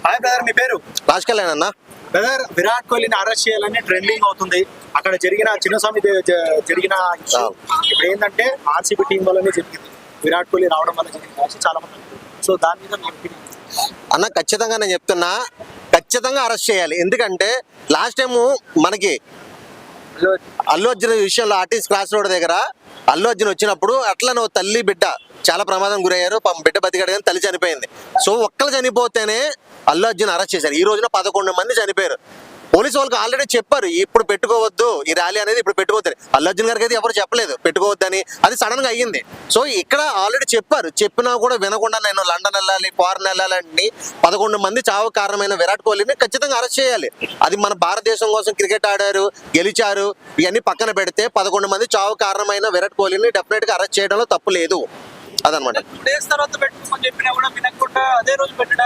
Hi brother, మీ పేరు? రాజ్ కళ్యాణ్ అన్న. Brother, Virat కోహ్లీని arrest చేయాలని ట్రెండింగ్ అవుతుంది. అక్కడ జరిగిన చిన్నస్వామి జరిగిన issue ఇప్పుడు ఏంటంటే ఆర్సీబీ టీం వల్లనే జరిగింది. విరాట్ కోహ్లీ రావడం వల్ల జరిగింది చాలా మంది. సో దాని మీద మీ ఒపీనియన్ అన్న, ఖచ్చితంగా నేను చెప్తున్నా, ఖచ్చితంగా అరెస్ట్ చేయాలి. ఎందుకంటే లాస్ట్ టైము మనకి అల్లు అర్జున్ విషయంలో ఆర్టీసీ క్రాస్ రోడ్ దగ్గర అల్లు అర్జున్ వచ్చినప్పుడు అట్లా నువ్వు తల్లి బిడ్డ చాలా ప్రమాదం గురయ్యారు. బిడ్డ బతికాడు కానీ తల్లి చనిపోయింది. సో ఒక్కరు చనిపోతేనే అల్లు అర్జున్ అరెస్ట్ చేశారు. ఈ రోజున 11 మంది చనిపోయారు. పోలీసు వాళ్ళకి ఆల్రెడీ చెప్పారు ఇప్పుడు పెట్టుకోవద్దు, ఈ ర్యాలీ అనేది ఇప్పుడు పెట్టుకోవద్దు. అల్లు అర్జున్ గారికి అయితే ఎవరు చెప్పలేదు పెట్టుకోవద్దని, అది సడన్ గా అయ్యింది. సో ఇక్కడ ఆల్రెడీ చెప్పారు, చెప్పినా కూడా వినకుండా నేను లండన్ వెళ్ళాలి, ఫారెన్ వెళ్ళాలని 11 మంది చావు కారణమైన విరాట్ కోహ్లీని ఖచ్చితంగా అరెస్ట్ చేయాలి. అది మన భారతదేశం కోసం క్రికెట్ ఆడారు, గెలిచారు, ఇవన్నీ పక్కన పెడితే 11 మంది చావు కారణమైన విరాట్ కోహ్లీని డెఫినెట్ గా అరెస్ట్ చేయడంలో తప్పు లేదు. అదనమాట. 2 days తర్వాత పెట్టుకోమని చెప్పినా కూడా వినకుండా అదే రోజు పెట్టడం